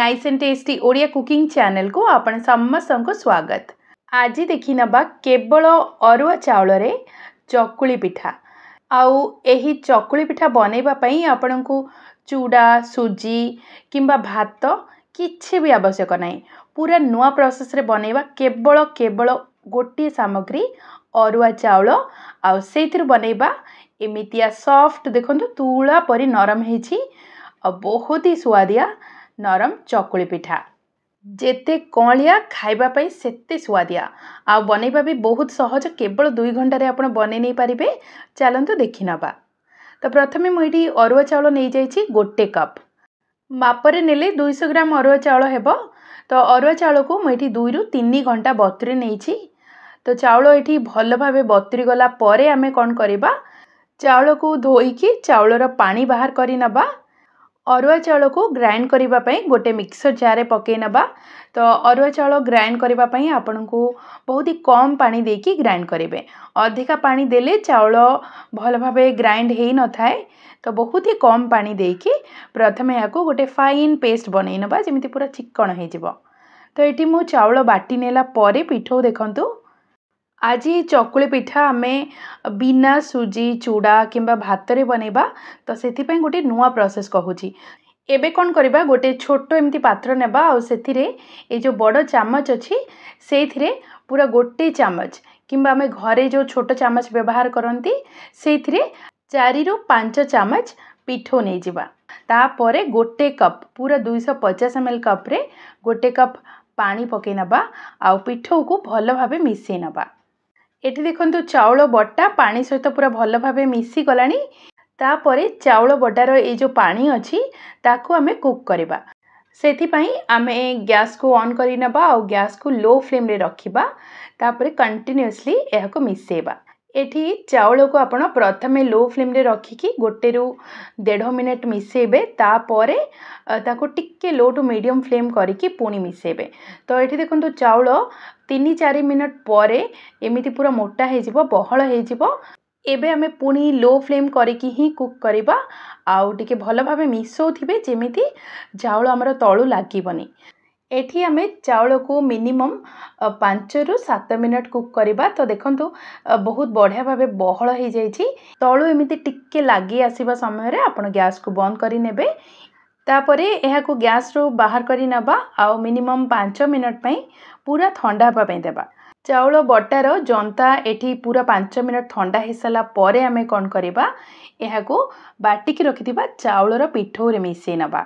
Nice and tasty Odia cooking channel को आपण समस्त को स्वागत। आज देखि नबा केवल अरुआ चाउल रे चकुली पिठा। आउ एही चकुली पिठा बनैबा पई आपण को चूड़ा सुजी किंबा भात किछि भी आवश्यक नाही। पूरा नुआ प्रोसेस रे बनैबा केवल गोटे सामग्री अरुआ चाउल आउ सेतिर बनैबा एमितिया सॉफ्ट देखंतु तुला परी नरम हेछि आ बहुत ही स्वादिया नरम चकुली पिठा। जेते कलिया खाइबा पई सेते स्वादिया आ बनैबा भी बहुत सहज। केवल 2 घंटा रे आपण बनै नै परिबे। चलंतु देखि नबा। तो प्रथमे मुइडी अरुआ चाउल नै जाइछि गोटे कप। मापरे नेले 200 ग्राम अरुआ चाउल हेबो। तो अरुआ चाउल को मुइडी 2 रु 3 घंटा बतुरे नैछि। तो चाउल एठी भल भाबे बतुरी गला परे आमे कोन करिबा, चाउल को धोईकी चाउलर पानी बाहर करि नबा। अरुआ चाउल को ग्राइंड करिबा पई गोटे मिक्सर जार पके नबा। तो अरुआ चाउल ग्राइंड करिबा पई आपन को बहुत ही कम पानी देकी ग्राइंड करिवे। अधिका पानी देले चाउल भल भाबे ग्राइंड हेई न थाए। तो बहुत ही कम पानी देकी प्रथमे याको गोटे फाइन पेस्ट बनै नबा जेमिति पूरा चिकन हे जिवो। तो एटी मु चाउल बाटी नेला परे पिठो देखंतु। आज चकुली पिठा आमे बिना सुजी चूड़ा किंबा भात रे बनेबा। तो सेति पई गोटे नुआ प्रोसेस कहूची। एबे कोन करबा, गोटे छोटो एमती पात्र नेबा आ सेथिरे ए जो बड़ चामच अछि सेथिरे पूरा गोटे चामच किंबा आमे घरे जो छोटो चामच व्यवहार करंती सेथिरे 4 रु 5 चामच पिठो नै जिबा। ता परे गोटे कप पूरा 250 ml कप रे गोटे कप पानी पके नबा आ पिठो को भल भाबे मिसै नबा। एठी देखंतु चाउल बटा पानी सहित पूरा भल भाबे मिसी गलानी। तापरे चाउल बटार ए जो पानी अछि ताको आमे कुक करबा। सेथि पई आमे गैस को ऑन करि नबा आ गैस को लो फ्लेम रे रखिबा। तापरे कंटीन्यूअसली एहा को मिसेबा। एठी चाउल को आपण प्रथमे लो फ्लेम रे रखी कि गोटे रु 1.5 मिनिट मिसेबे। तापरे ताको टिक्के लो टू मीडियम फ्लेम करी कि पुनी मिसेबे। तो एठी देखंतु चाउल 3-4 मिनिट परे एमिति पूरा मोटा हे जिवो, बहळ हे जिवो। एबे आमे पुनी लो फ्लेम करी कि ही कुक करबा आउ टिके भल भाबे मिसौथिबे जेमिति चाउल हमर तळु लागिबनी। एठी आमे चाउल को मिनिमम 5 रु 7 मिनिट कुक करबा। तो देखंतु बहुत बढ़िया भाबे बहळ हे जाईछि। तळु एमिति टिके लागि आसीबा समय रे आपण गैस को बंद करि नेबे। तापरे एहा को गैस रो बाहर करि नबा आ मिनिमम 5 मिनिट पई पूरा ठंडा हबा पई देबा। चाउल बटार जंता एठी पूरा 5 मिनिट ठंडा हे सला परे आमे कोन करबा, एहा को बाटी की रखिथिबा चाउलर पिठो रे मिसै नबा।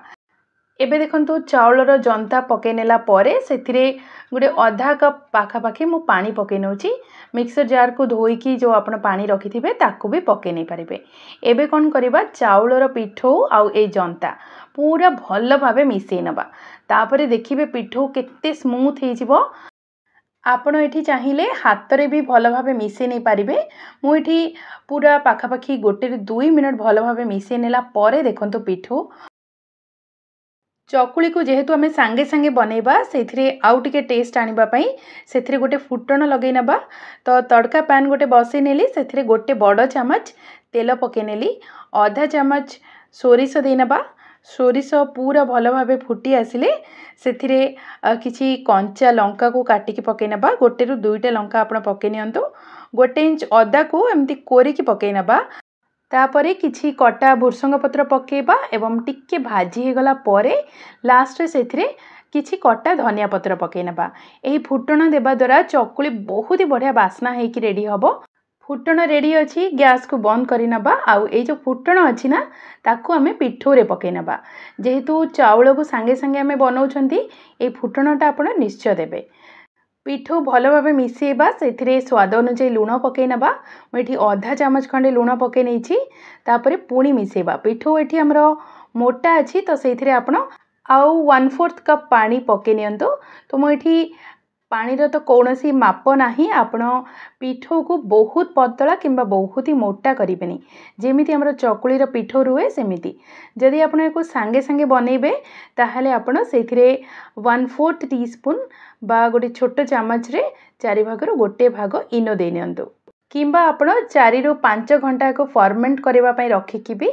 एबे देखंतु चाउलर जंता पके नेला परे सेथिरे गुडे आधा कप पाखा पाखे मु पानी पके नउची। मिक्सर जार को धोई की जो आपण पानी रखिथिबे ताको भी पके नै परिबे। एबे कोन करबा, चाउलर पिठो आउ ए जंता पूरा भल भाबे मिसै नबा। तापरे देखिबे पिठो केते स्मूथ हे जिवो। आपण एठी चाहिले हाथ रे भी भल भाबे मिसै नै परिबे। मु एठी पूरा पाखा पाखी गोटे 2 मिनिट भल भाबे मिसै नेला परे देखंतु पिठो चकुली को जेहेतु आमे सांगे सांगे बनेबा सेथिरे आउ टिके टेस्ट आनिबा पई सेथिरे गोटे फुटण लगै नबा। तो तड़का पैन गोटे बसै नेली, सेथिरे गोटे बड़ चामच तेल पके नेली, आधा चामच सोरिष दे नबा। सोरिष पूरा भल भाबे फुटी आसिले सेथिरे किछि कंचा लंका को काटिकी पके नबा। गोटे रु 2टा लंका आपण पके नियंतु। 1 इंच अदा को एमती कोरिकी पके नबा। तापरे किछि कटा भुरसंग पत्र पकेबा एवं टिक्के भाजी हे गला परे लास्ट रे सेथिरे किछि कटा धनिया पत्र पके नबा। एही फुटण देबा द्वारा चकुली बहुत ही बढ़िया बास्ना हे कि रेडी हबो। फुटण रेडी अछि, गैस को बंद करि नबा आउ ए जो फुटण अछि ना ताको आमे पिठो रे पके नबा। जेहेतु चाउल को सांगे सांगे आमे बनौछंती ए फुटणटा आपण निश्चय देबे। पिठो भल भाबे मिसेबा, सेथिरे स्वाद अनुसार लूण पके नबा। म एठी आधा चामच खंडे लूण पके नैछि। तापरे पुणी मिसेबा। पिठो एठी हमरो मोटा अछि तो सेथिरे आपण आउ 1/4 कप पानी पके नियंतो। तो म एठी पानी रो तो कोनोसी माप नाही। आपण पिठो को बहुत पतला किंबा बहुत ही मोटा करिबेनी, जेमिति हमरो चकुली रो पिठो रुए सेमिति। जदि आपण एको सांगे सांगे बनेबे ताहाले आपण सेथिरे 1/4 टीस्पून बा गोटे छोटो चामच रे 4 भागरो गोटे भाग इनो दे नियंतु। किंबा आपण 4 रु 5 घंटा को फर्मेंट करबा पई रखिकी भी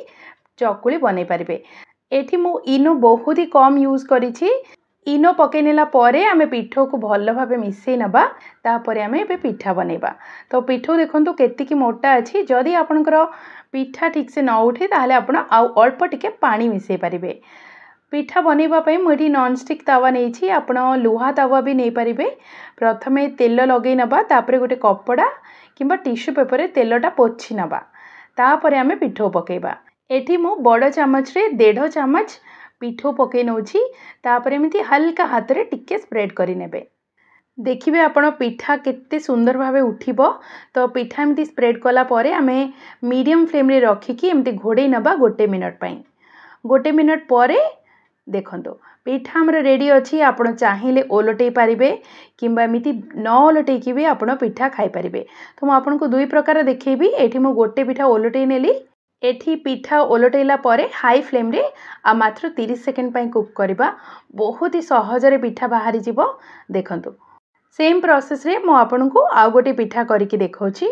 चकुली बनै परिबे। एठी मु इनो बहुत ही कम यूज करिछि। इनो पकई नेला परे आमे पिठो को भल भाबे मिसई नबा तापरे आमे एबे पिठा बनेबा। तो पिठो देखंतु केतिकी मोटा अछि। जदि आपनकर पिठा ठीक से न उठे ताहले आपण आउ अल्प टिके पानी मिसई परिबे। पिठा बनेबा पई मु एठी नॉन स्टिक तावा नेछि। आपण लुहा तावा भी नै परिबे। प्रथमे तेल लगई नबा तापरे गोटे कपड़ा किंबा टिश्यू पेपर रे तेलटा पोछि नबा तापरे आमे पिठो पकेबा। एठी मु बड़ चामच रे 1.5 चामच पिठो पकई नउछि। तापरे एमिति हल्का हाथ रे टिके स्प्रेड करि नेबे। देखिबे आपण पिठा केते सुंदर भाबे उठिबो। तो पिठा एमिति स्प्रेड कला परे आमे मीडियम फ्लेम रे रखिकी एमिति घोड़े नबा 1 मिनिट पई। 1 मिनिट परे देखंतो पिठा हमर रेडी अछि। आपण चाहिले ओलटै पारिबे किंबा एमिति न ओलटै कि भी आपण पिठा खाइ पारिबे। तो मु आपनको दुई प्रकार देखैबी। एठी मु गोटे पिठा ओलटै नेली। एठी पिठा ओलटैला परे हाई फ्लेम रे आ मात्र 30 सेकंड पई कुक करबा। बहुत ही सहज रे पिठा बाहरी जिवो। देखंतो सेम प्रोसेस रे मु आपनको आ गोटे पिठा करिकि देखौछि।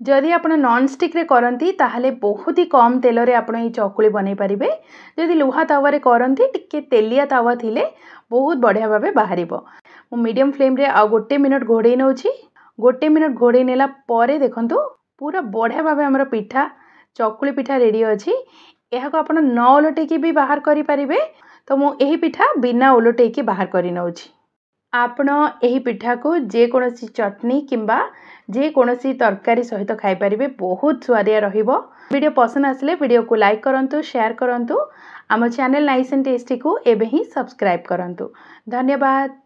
जदि आपण नॉन स्टिक रे करंती ताहले बहुत ही कम तेल रे आपण ई चकुली बनै परिबे। जदि लुहा तावा रे करंती टिके तेलिया तावा थिले बहुत बढ़िया भाबे बाहरिबो। मु मीडियम फ्लेम रे आ गोटे मिनिट घोड़ै नउछि। 1 मिनिट घोड़ै नेला परे देखंतु पूरा बढ़िया भाबे हमर पिठा चकुली पिठा रेडी अछि। एहा को आपण न ओलटै कि भी बाहर करि परिबे। तो मु एही पिठा बिना ओलटै कि बाहर करि नउछि। आपण एही पिठा को जे कोनोसी चटनी किंबा जे कोनोसी तरकारी सहित खाइ परिबे। बहुत स्वादिया रहिबो। वीडियो पसंद आसले वीडियो को लाइक करंतु, शेयर करंतु। आम चैनल नाइस एंड टेस्टी को एबे ही सब्सक्राइब करंतु। धन्यवाद।